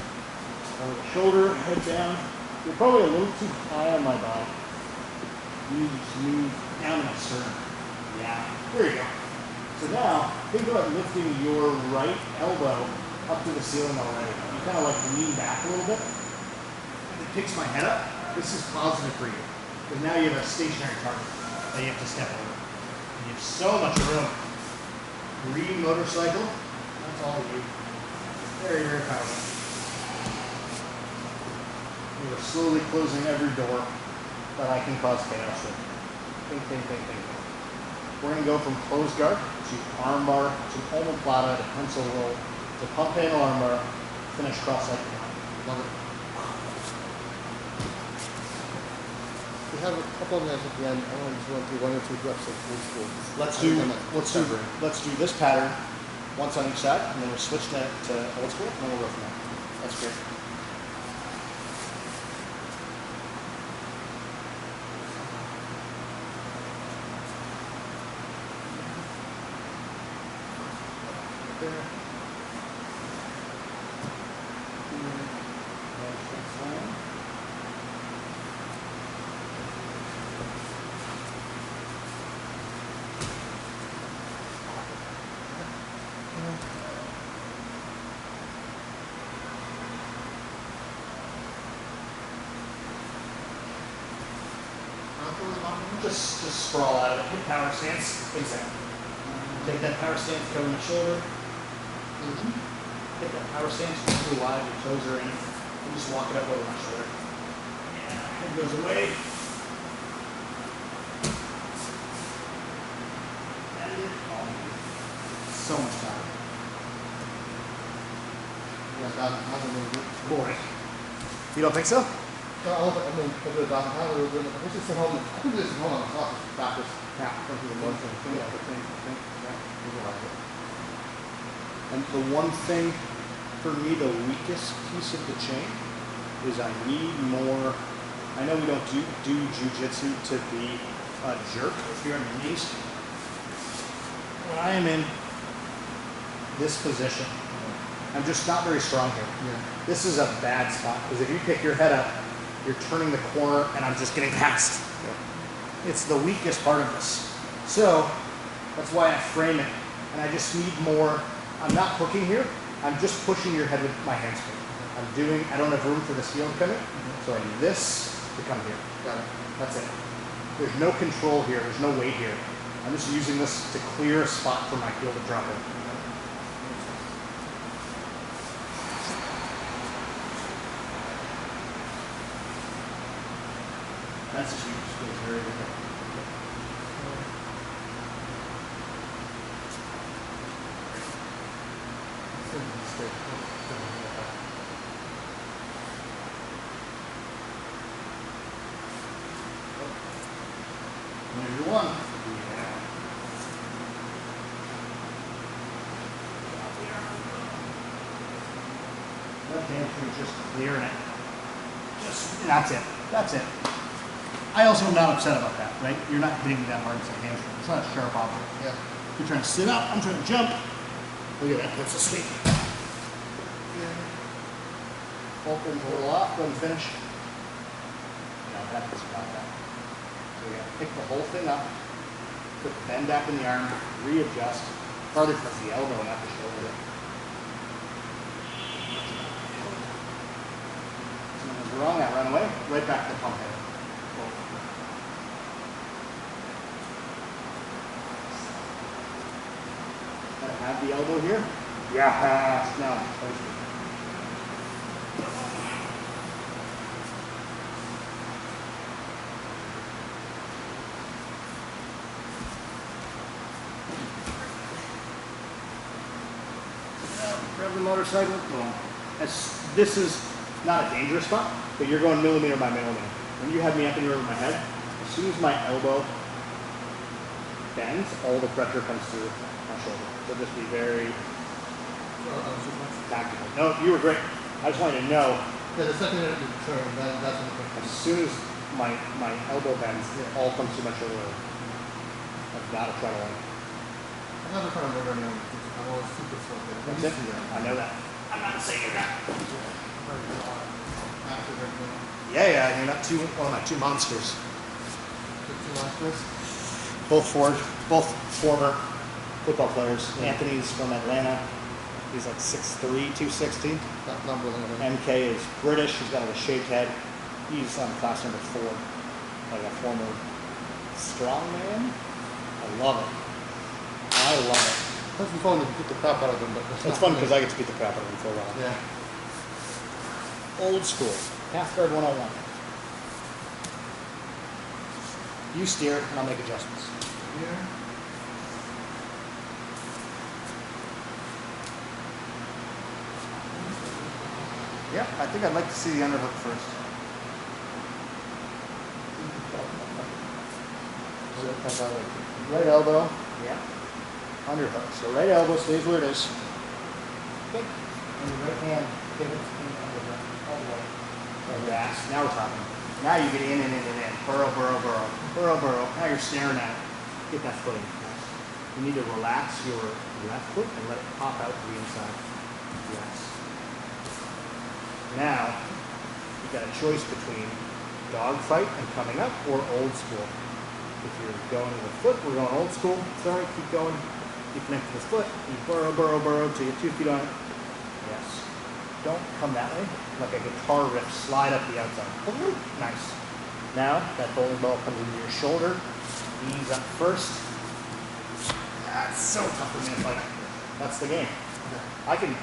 Over the shoulder, head down. You're probably a little too high on my body. You need to move down to my sternum. Yeah, there you go. So now, think about lifting your right elbow up to the ceiling already. You kind of like lean back a little bit. If it picks my head up, this is positive for you. Because now you have a stationary target that you have to step over. And you have so much room. Green motorcycle, that's all you. Very, very powerful. We are slowly closing every door that I can cause chaos with. Think, think, think, think. We're going to go from closed guard to arm bar to omoplata to pencil roll to pump handle arm bar, finish cross-side command. Love it. We have a couple of minutes at the end. I want to just run through 1 or 2 reps of old school. Let's do this pattern once on each side, and then we'll switch to old school, and then we'll go from there. That's great. There. Just sprawl out of it. Hit power stance. Exactly. Take that power stance, go on the shoulder. Hit that power stance, really wide, your toes are in. And just walk it up over my shoulder. Yeah, head goes away. And it. So much power. Yeah, that hasn't been good. Boy. You don't think so? No, I mean, because the doesn't have a little bit. I just sit home. I could just sit home on the top. Backwards. Yeah. From the motion. Yeah. Yeah. And the one thing, for me, the weakest piece of the chain is I need more. I know we don't do jujitsu to be a jerk if you're on your knees. When I am in this position, I'm just not very strong here. Yeah. This is a bad spot because if you pick your head up, you're turning the corner and I'm just getting passed. Yeah. It's the weakest part of this. So that's why I frame it. And I just need more. I'm not hooking here. I'm just pushing your head with my hands. I don't have room for this heel to come in, so I do this to come here. Got it. That's it. There's no control here, there's no weight here. I'm just using this to clear a spot for my heel to drop in. That's huge. Feels very good. There's your one. Yeah. Left hamstring just clearing it. That's it. That's it. I also am not upset about that, right? You're not hitting me that hard as a hamstring. It's not a sharp object. Yeah. You're trying to sit up, I'm trying to jump. Look at that, that's a sweep. Open a little off, go and finish. No, that's not that. So we gotta pick the whole thing up, put the bend back in the arm, readjust. Farther towards the elbow, not the shoulder. Something's wrong, that run away, right back to the pump head. Have the elbow here. Yeah. Now. Grab the motorcycle. Boom. This is not a dangerous spot, but you're going millimeter by millimeter. When you have me up and you're over my head, as soon as my elbow bends, all the pressure comes through my shoulder. So just be very tactical. No, you were great. I just wanted to know. Yeah, the second that you turn, that's when the question. As soon as my elbow bends, it all comes through my shoulder. I've got to try to learn. I'm never trying to murder anyone. I'm always super slow. That's it. I know that. I'm not saying you're not. Yeah, you're not one of my two monsters. Two monsters? Both former football players. Anthony's from Atlanta. He's like 6'3", 260. Not really. MK is British. He's got like a shaved head. He's on class number 4, like a former strongman. I love it. I love it. That's fun to beat the crap out of them, but it's fun because I get to beat the crap out of them for a while. Yeah. Old school. Half guard 101. You steer it and I'll make adjustments. Here. Yeah, I think I'd like to see the underhook first. Right elbow. Yeah. Underhook. So right elbow stays where it is. Okay. And your right hand pivots in the underhook all the way. Like that. Now we're talking. Now you get in and in and in. Burrow, burrow, burrow. Burrow, burrow. Now you're staring at it. Get that footing. You need to relax your left foot and let it pop out to the inside. Yes. Now, you've got a choice between dogfight and coming up or old school. If you're going with foot, we're going old school. Sorry, keep going. You connect to the foot, you burrow, burrow, burrow till you get 2 feet on it. Yes. Don't come that way. Like a guitar riff, slide up the outside. Nice. Now, that bowling ball comes into your shoulder. Ease up first. That's so tough for me to fight. That's the game. I can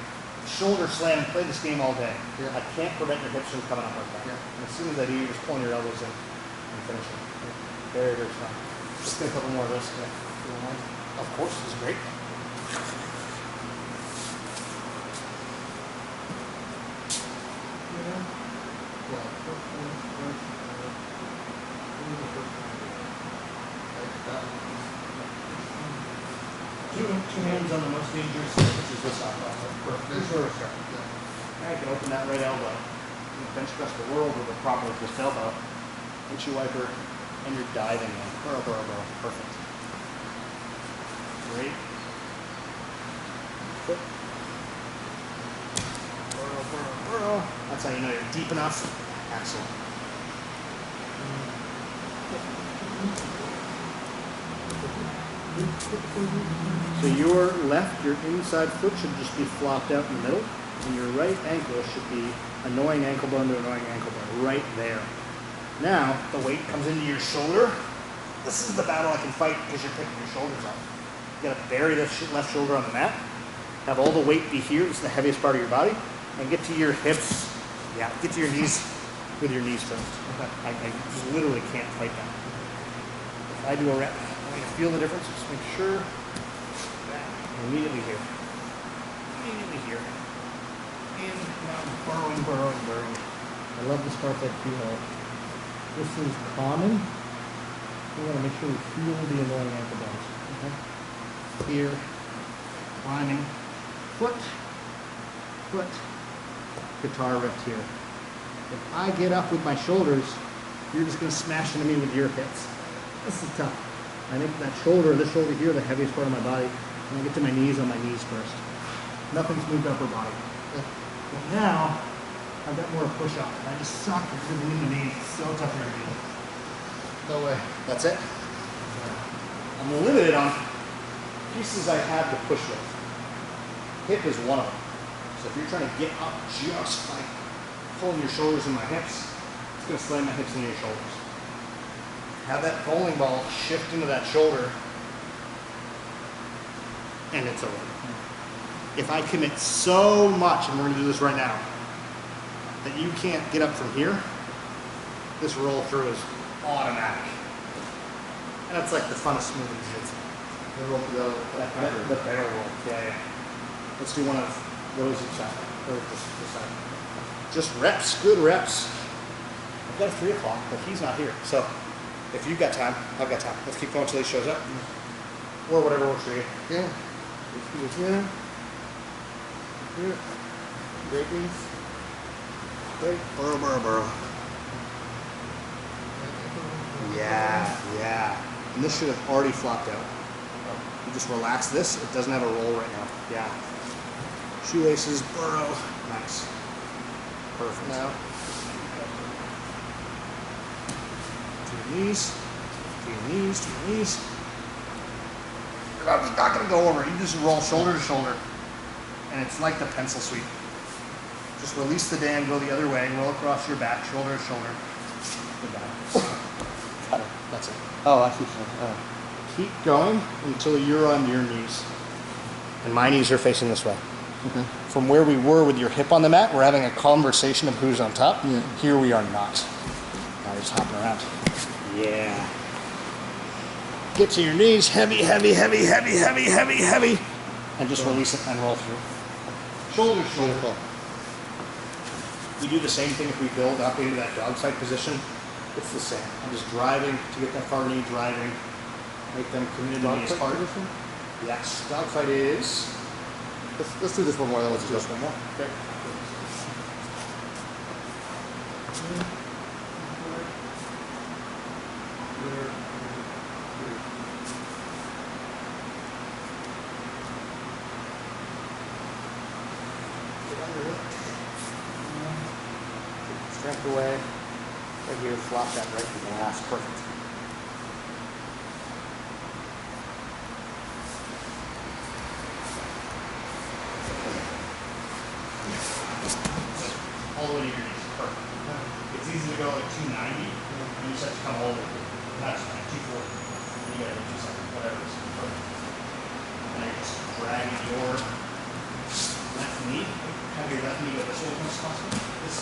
shoulder slam and play this game all day. Yeah. I can't prevent your hips from coming up like that. Yeah. And as soon as I do, you're just pulling your elbows in and finishing. Yeah. Very, very strong. Just get a couple more of this. Yeah. Of course, it's great. Two hands on the most dangerous, which is this elbow. Perfect. Now you can open that right elbow. You can bench press the world with a proper twist elbow. Windshield wiper, and you're diving in. Burrow, burrow, burrow. Perfect. Great. Foot. Burrow, burrow, burrow. That's how you know you're deep enough. Excellent. So your left, your inside foot should just be flopped out in the middle. And your right ankle should be annoying ankle bone to annoying ankle bone, right there. Now, the weight comes into your shoulder. This is the battle I can fight because you're picking your shoulders up. You gotta bury the left shoulder on the mat. Have all the weight be here. This is the heaviest part of your body. And get to your hips. Yeah, get to your knees with your knees first. Okay. I just literally can't fight that. If I do a rep, I want you to feel the difference. Just make sure that immediately here. Immediately here. And now burrowing, burrowing, burrowing. I love this part that you know. This is common. We want to make sure we feel the annoying ankle bones. Okay. Here, climbing, foot, guitar riff here. If I get up with my shoulders, you're just going to smash into me with your hips. This is tough. I think that shoulder, this shoulder here, the heaviest part of my body. And I get to my knees on my knees first. Nothing's moved upper body. But now, I've got more push-up. I just suck because in the knees. It's so tough here to do. No way. That's it. I'm limited on pieces I have to push with. Hip is one of them. So if you're trying to get up just by pulling your shoulders and my hips, it's going to slam my hips into your shoulders. Have that bowling ball shift into that shoulder, and it's over. If I commit so much, and we're going to do this right now, that you can't get up from here, this roll through is automatic. And that's like the funnest movie jiu-jitsu. The roll through The barrel roll. Yeah. Let's do one of those each side. Or this side. Just reps, good reps. I've got a 3 o'clock, but he's not here. So if you've got time, I've got time. Let's keep going until he shows up. Or whatever works for you. Yeah. Yeah. Good. Great knees. Great. Burrow, burrow, burrow. Yeah. And this should have already flopped out. You just relax this. It doesn't have a roll right now. Yeah. Shoelaces, burrow. Nice. Perfect. Now. To your knees. To your knees. To your knees. I'm just not going to go over. You just roll shoulder to shoulder. And it's like the pencil sweep. Just release the dam, go the other way, roll across your back, shoulder to shoulder. Goodbye. Got it. That's it. Oh, I see. Keep going until you're on your knees. And my knees are facing this way. Okay. From where we were with your hip on the mat, we're having a conversation of who's on top. Yeah. Here we are not. Now we're just hopping around. Yeah. Get to your knees, heavy, heavy, heavy, heavy, heavy, heavy, heavy. And just release it and roll through. Shoulder, shoulder. We do the same thing if we build up into that dog fight position. It's the same. I'm just driving to get that far knee, driving. Make them committed to me as hard. Yes. Dog fight is. Let's do this one more. Then let's do this one more. Okay. Strength away. Right here, flop that right to the last. Perfect. All the way to your knees. Perfect. It's easy to go like 290, and you just have to come all the way. That's fine. 240. You got to do something, whatever it is. Perfect. And then you're just dragging your left knee. Have your left knee go this way as much as possible. This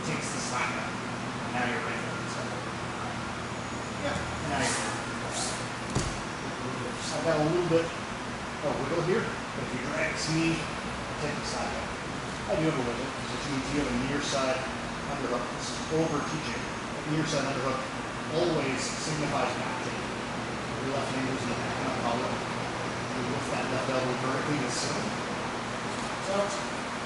takes the slack out. And now you're ready for it. Yeah. And now you're ready. I've got a little bit of wiggle here, but if you drag this knee, take the slack out. I do have a wiggle, which means you have a near side underhook. This is over teaching. Near side underhook always signifies back take. Your left hand goes in the back, not problem. You lift that left elbow vertically to the ceiling. Out,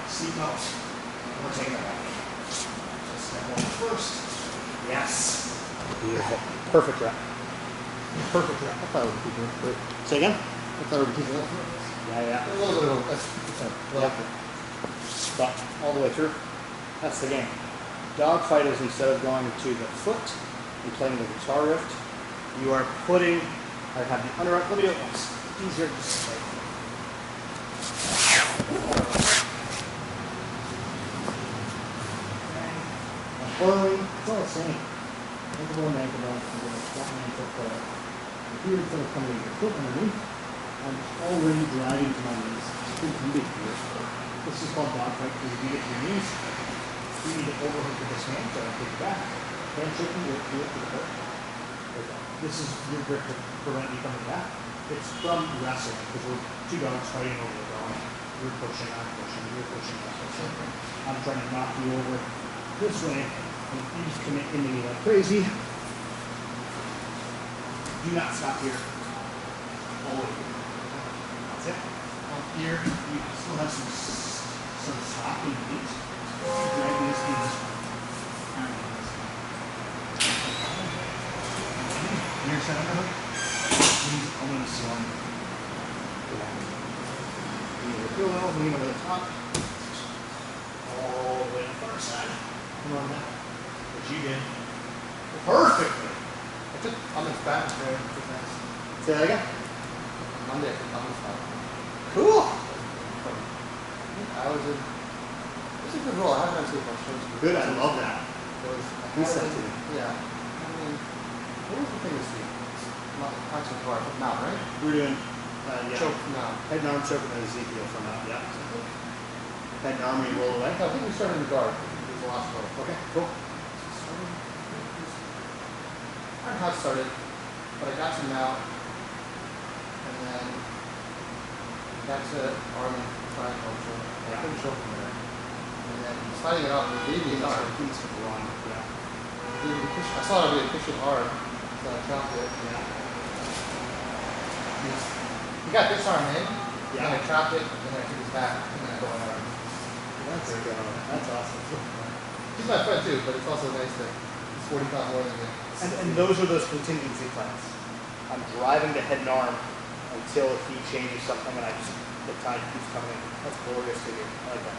seat out, and we're taking it back. So step one first. Yes. Beautiful. Perfect rep. Perfect rep. I thought I would be teaching this. Say again? I thought I would be teaching this. Yeah. A little bit of a. But all the way through, that's the game. Dog fight is instead of going to the foot and playing the guitar riff, you are putting, I have the underarm, let me do it once. Easier to just play. Pulling, it's all the same. Ankle bone, ankle bone, and then squat and ankle pull. If you were to come with your foot underneath, I'm already driving to my knees. It can be here. This is called dog fight because if you get to your knees, you need to overhook with this hand, so I take it back. Hand shaking, you do it to the foot. This is your grip to prevent you coming back. It's from wrestling because we're two dogs fighting over the dog. You're pushing, I'm pushing, you're pushing, I'm pushing. I'm trying to knock you over this way, and you just commit into me like crazy. Do not stop here. All the way here. That's it. Up here, you still have some slack in your knees. Drag these knees. Near center hook. Knees almost slung. Feel well, lean over the top. All the way to the far side. Come on now. What you did. Perfectly. I'm in Spanish there. It's nice. Say that again? Monday I took Thomas out. Cool. I was in. It was a good role. I haven't actually watched shows. Good, I love that. It was. Who said it? Yeah. I mean, what was the thing this week? Not Patrick Clark, but now, right? We're doing, yeah. Choke now. Head and arm choke and Ezekiel from that, yeah. Head and arm, you roll away. I think we started in the guard. It was the last one. Okay, cool. I don't know how it started, but I got to mount, and then got to arm and triangle, and I couldn't show from there. And then sliding it off, it gave me an arm. He's run, yeah. I saw it would be a cushion arm, so I chopped it. Yeah. He got this arm in, Yeah. and I chopped it, and then I took his back, and then I got my arm. That's awesome. He's my friend too, but it's also nice that he's 40 pounds more than me. And those are those contingency plans. I'm driving the head and arm until he changes something and I just, the tide keeps coming in. That's glorious to hear. I like that.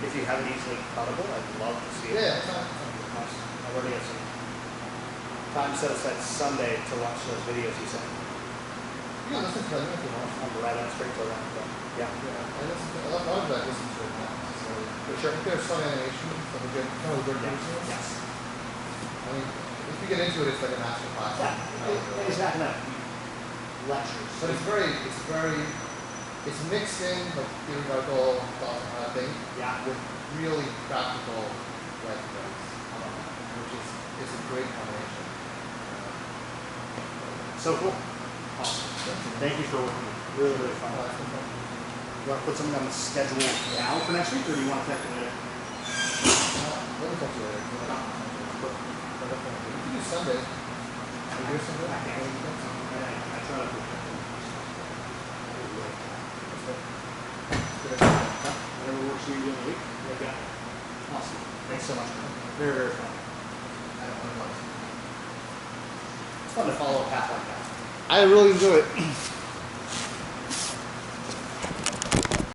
If you have it easily cuttable, I'd love to see it. Yeah. Nice. I already have some time set aside Sunday to watch those videos you sent. You can listen to them if you want. I'm right on straight to that. But yeah. Yeah, I listen to a lot of that. I listen to it now. So, For sure. if there's some animation, like a good, kind of a good version. Yes. I mean, if you get into it, it's like a master class. Yeah. Exactly. Lectures. But it's mixed in like theoretical thought kind of thing. Yeah. With really practical life events, which is a great combination. So cool. Awesome. Thank you for working. Really, really fun. You want to put something on the schedule now for next week, or do you want to check it later? Let me talk to you later. We can do Sunday. Are you doing Sunday? I try to put whatever works for you during the week. Okay. Awesome. Thanks so much. Very, very fun. I don't know. It's fun to follow a path like that. I really enjoy it.